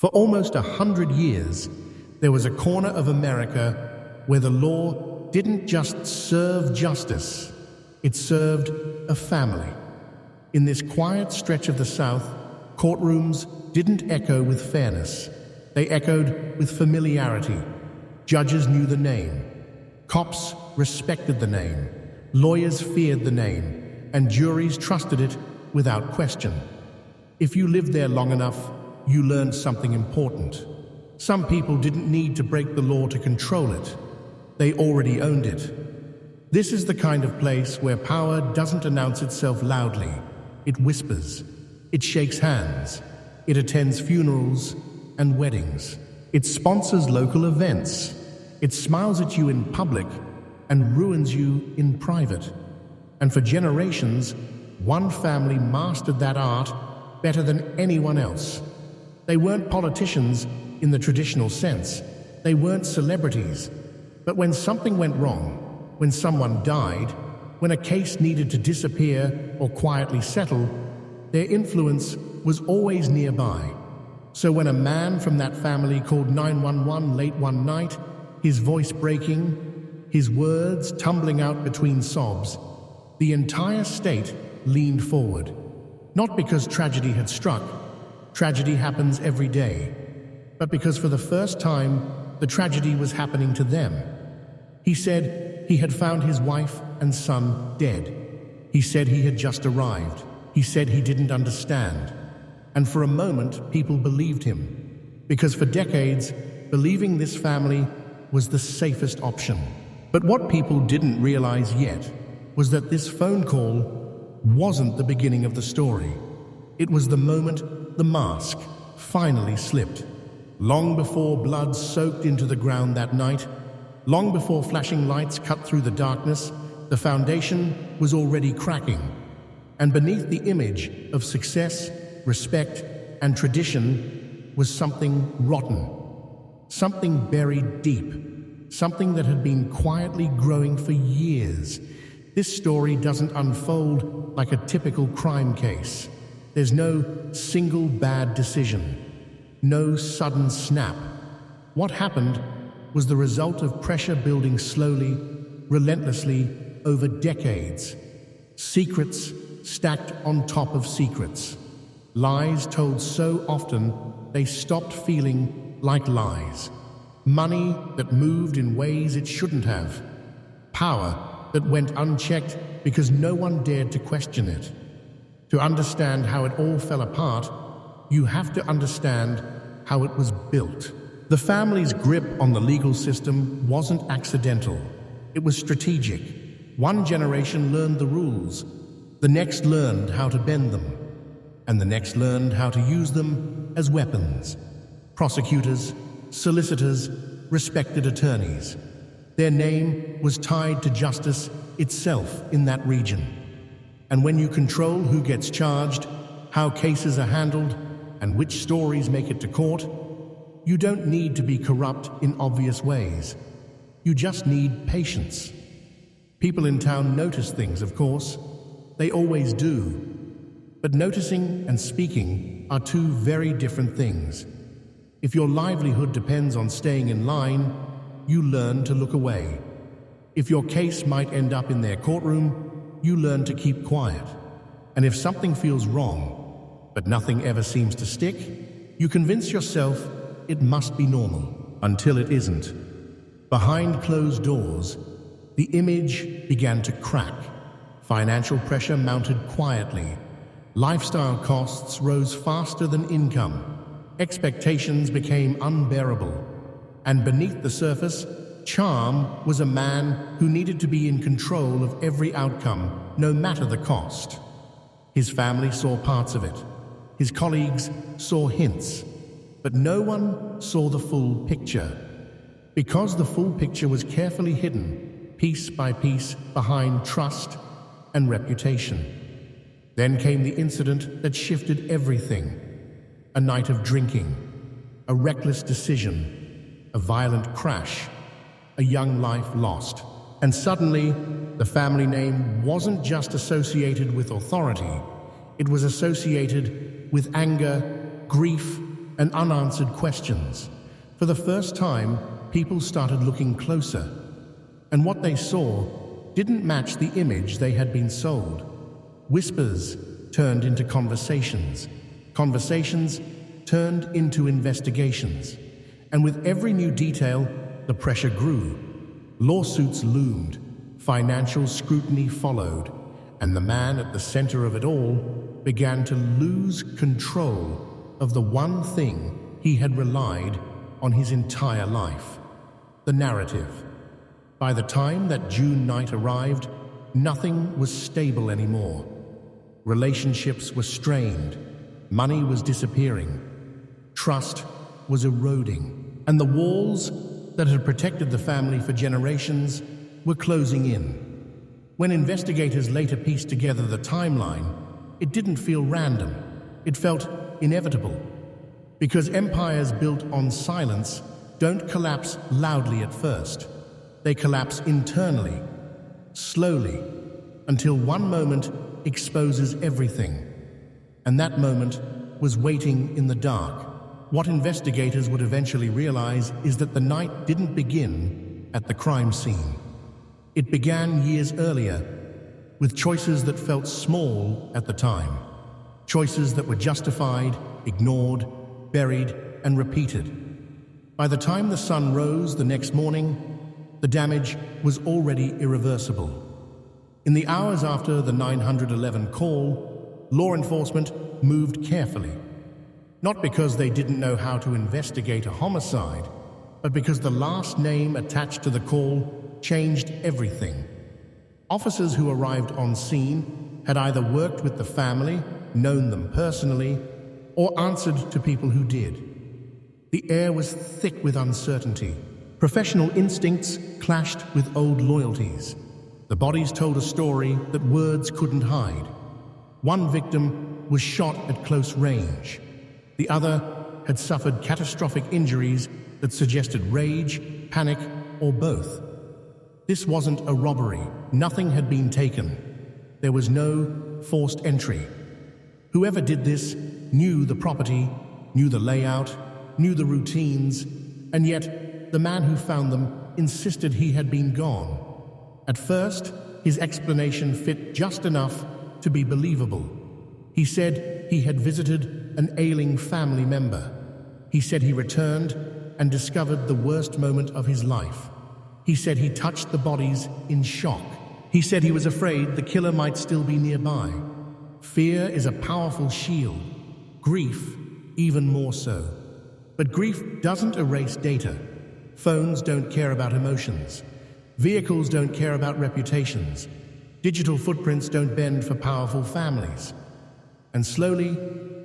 For almost 100 years, there was a corner of America where the law didn't just serve justice, it served a family. In this quiet stretch of the South, courtrooms didn't echo with fairness. They echoed with familiarity. Judges knew the name. Cops respected the name. Lawyers feared the name. And juries trusted it without question. If you lived there long enough, you learned something important. Some people didn't need to break the law to control it. They already owned it. This is the kind of place where power doesn't announce itself loudly. It whispers. It shakes hands. It attends funerals and weddings. It sponsors local events. It smiles at you in public and ruins you in private. And for generations, one family mastered that art better than anyone else. They weren't politicians in the traditional sense. They weren't celebrities. But when something went wrong, when someone died, when a case needed to disappear or quietly settle, their influence was always nearby. So when a man from that family called 911 late one night, his voice breaking, his words tumbling out between sobs, the entire state leaned forward. Not because tragedy had struck. Tragedy happens every day. But because for the first time, the tragedy was happening to them. He said he had found his wife and son dead. He said he had just arrived. He said he didn't understand. And for a moment, people believed him. Because for decades, believing this family was the safest option. But what people didn't realize yet was that this phone call wasn't the beginning of the story. It was the moment the mask finally slipped. Long before blood soaked into the ground that night, long before flashing lights cut through the darkness, the foundation was already cracking. And beneath the image of success, respect, and tradition was something rotten. Something buried deep. Something that had been quietly growing for years. This story doesn't unfold like a typical crime case. There's no single bad decision. No sudden snap. What happened was the result of pressure building slowly, relentlessly, over decades. Secrets stacked on top of secrets. Lies told so often they stopped feeling like lies. Money that moved in ways it shouldn't have. Power that went unchecked because no one dared to question it. To understand how it all fell apart, you have to understand how it was built. The family's grip on the legal system wasn't accidental. It was strategic. One generation learned the rules. The next learned how to bend them. And the next learned how to use them as weapons. Prosecutors, solicitors, respected attorneys. Their name was tied to justice itself in that region. And when you control who gets charged, how cases are handled, and which stories make it to court, you don't need to be corrupt in obvious ways. You just need patience. People in town notice things, of course. They always do. But noticing and speaking are two very different things. If your livelihood depends on staying in line, you learn to look away. If your case might end up in their courtroom, you learn to keep quiet. And if something feels wrong, but nothing ever seems to stick, you convince yourself it must be normal, until it isn't. Behind closed doors, the image began to crack. Financial pressure mounted quietly. Lifestyle costs rose faster than income. Expectations became unbearable. And beneath the surface, Charm was a man who needed to be in control of every outcome, no matter the cost. His family saw parts of it. His colleagues saw hints. But no one saw the full picture. Because the full picture was carefully hidden, piece by piece, behind trust and reputation. Then came the incident that shifted everything. A night of drinking, a reckless decision, a violent crash, a young life lost. And suddenly, the family name wasn't just associated with authority, it was associated with anger, grief, and unanswered questions. For the first time, people started looking closer, and what they saw didn't match the image they had been sold. Whispers turned into conversations. Conversations turned into investigations. And with every new detail, the pressure grew. Lawsuits loomed, financial scrutiny followed, and the man at the center of it all began to lose control of the one thing he had relied on his entire life: the narrative. By the time that June night arrived, nothing was stable anymore. Relationships were strained, money was disappearing, trust was eroding, and the walls that had protected the family for generations were closing in. When investigators later pieced together the timeline, it didn't feel random. It felt inevitable. Because empires built on silence don't collapse loudly at first. They collapse internally, slowly, until one moment exposes everything. And that moment was waiting in the dark. What investigators would eventually realize is that the night didn't begin at the crime scene. It began years earlier, with choices that felt small at the time. Choices that were justified, ignored, buried, and repeated. By the time the sun rose the next morning, the damage was already irreversible. In the hours after the 911 call, law enforcement moved carefully. Not because they didn't know how to investigate a homicide, but because the last name attached to the call changed everything. Officers who arrived on scene had either worked with the family, known them personally, or answered to people who did. The air was thick with uncertainty. Professional instincts clashed with old loyalties. The bodies told a story that words couldn't hide. One victim was shot at close range. The other had suffered catastrophic injuries that suggested rage, panic, or both. This wasn't a robbery. Nothing had been taken. There was no forced entry. Whoever did this knew the property, knew the layout, knew the routines, and yet the man who found them insisted he had been gone. At first, his explanation fit just enough to be believable. He said he had visited an ailing family member. He said he returned and discovered the worst moment of his life. He said he touched the bodies in shock. He said he was afraid the killer might still be nearby. Fear is a powerful shield. Grief, even more so. But grief doesn't erase data. Phones don't care about emotions. Vehicles don't care about reputations. Digital footprints don't bend for powerful families. And slowly,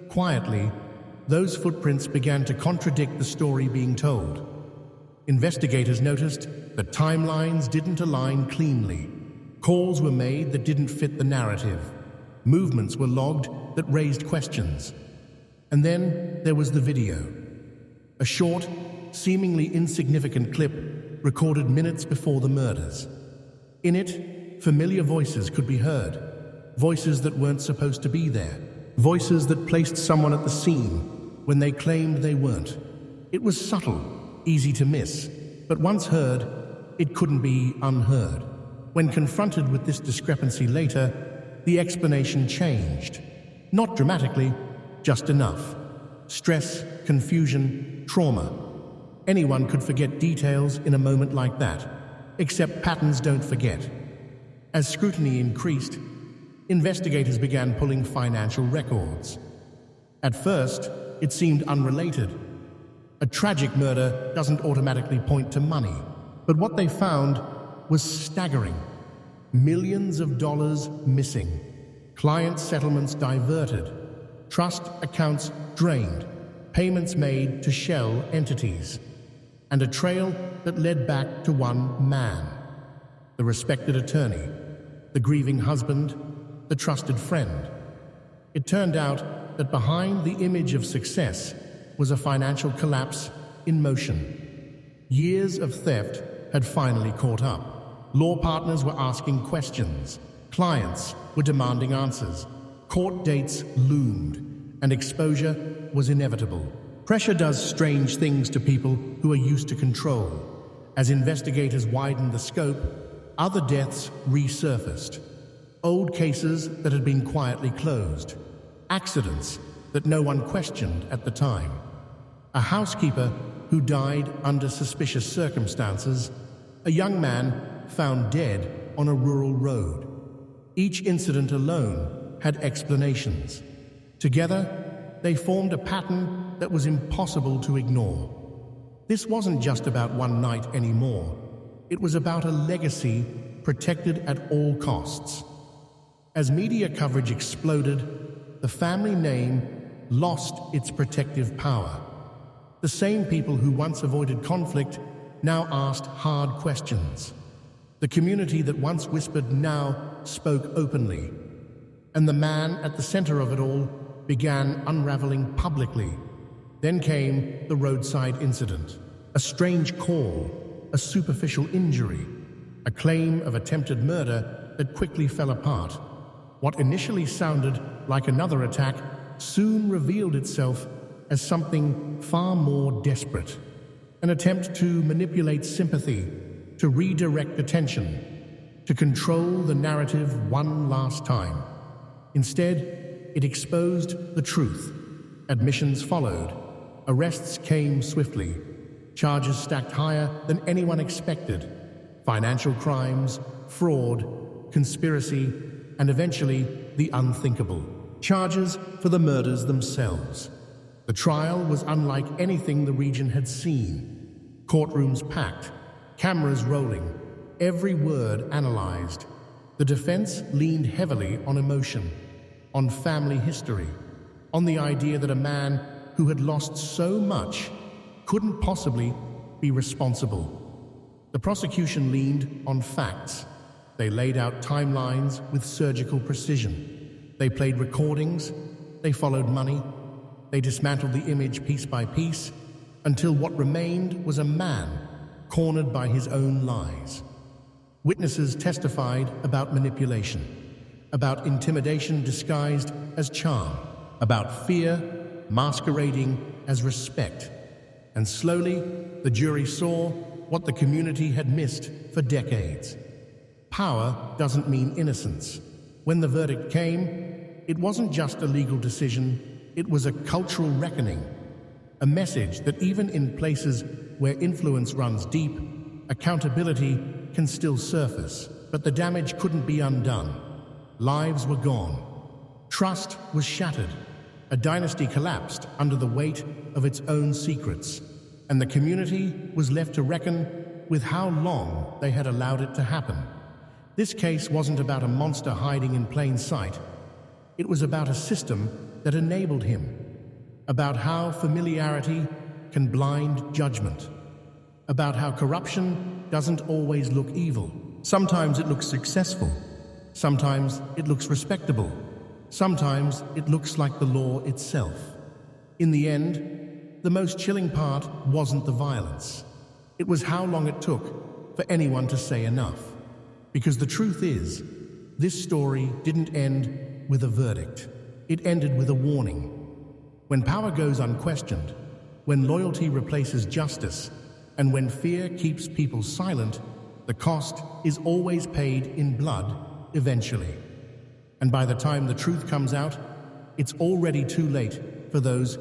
quietly, those footprints began to contradict the story being told. Investigators noticed that timelines didn't align cleanly. Calls were made that didn't fit the narrative. Movements were logged that raised questions. And then there was the video. A short, seemingly insignificant clip recorded minutes before the murders. In it, familiar voices could be heard. Voices that weren't supposed to be there. Voices that placed someone at the scene when they claimed they weren't. It was subtle, easy to miss, but once heard, it couldn't be unheard. When confronted with this discrepancy later, the explanation changed. Not dramatically, just enough. Stress, confusion, trauma. Anyone could forget details in a moment like that, except patterns don't forget. As scrutiny increased, investigators began pulling financial records. At first, it seemed unrelated. A tragic murder doesn't automatically point to money, but what they found was staggering. Millions of dollars missing, client settlements diverted, trust accounts drained, payments made to shell entities, and a trail that led back to one man, the respected attorney, the grieving husband, the trusted friend. It turned out that behind the image of success was a financial collapse in motion. Years of theft had finally caught up. Law partners were asking questions. Clients were demanding answers. Court dates loomed, and exposure was inevitable. Pressure does strange things to people who are used to control. As investigators widened the scope, other deaths resurfaced. Old cases that had been quietly closed. Accidents that no one questioned at the time. A housekeeper who died under suspicious circumstances. A young man found dead on a rural road. Each incident alone had explanations. Together, they formed a pattern that was impossible to ignore. This wasn't just about one night anymore. It was about a legacy protected at all costs. As media coverage exploded, the family name lost its protective power. The same people who once avoided conflict now asked hard questions. The community that once whispered now spoke openly. And the man at the center of it all began unraveling publicly. Then came the roadside incident. A strange call, a superficial injury, a claim of attempted murder that quickly fell apart. What initially sounded like another attack soon revealed itself as something far more desperate. An attempt to manipulate sympathy, to redirect attention, to control the narrative one last time. Instead, it exposed the truth. Admissions followed. Arrests came swiftly. Charges stacked higher than anyone expected. Financial crimes, fraud, conspiracy, and eventually the unthinkable. Charges for the murders themselves. The trial was unlike anything the region had seen. Courtrooms packed, cameras rolling, every word analyzed. The defense leaned heavily on emotion, on family history, on the idea that a man who had lost so much couldn't possibly be responsible. The prosecution leaned on facts. They laid out timelines with surgical precision. They played recordings. They followed money. They dismantled the image piece by piece until what remained was a man cornered by his own lies. Witnesses testified about manipulation, about intimidation disguised as charm, about fear masquerading as respect. And slowly, the jury saw what the community had missed for decades. Power doesn't mean innocence. When the verdict came, it wasn't just a legal decision, it was a cultural reckoning. A message that even in places where influence runs deep, accountability can still surface. But the damage couldn't be undone. Lives were gone. Trust was shattered. A dynasty collapsed under the weight of its own secrets, and the community was left to reckon with how long they had allowed it to happen. This case wasn't about a monster hiding in plain sight. It was about a system that enabled him, about how familiarity can blind judgment, about how corruption doesn't always look evil. Sometimes it looks successful, sometimes it looks respectable, sometimes it looks like the law itself. In the end, the most chilling part wasn't the violence. It was how long it took for anyone to say enough. Because the truth is, this story didn't end with a verdict. It ended with a warning. When power goes unquestioned, when loyalty replaces justice, and when fear keeps people silent, the cost is always paid in blood eventually. And by the time the truth comes out, it's already too late for those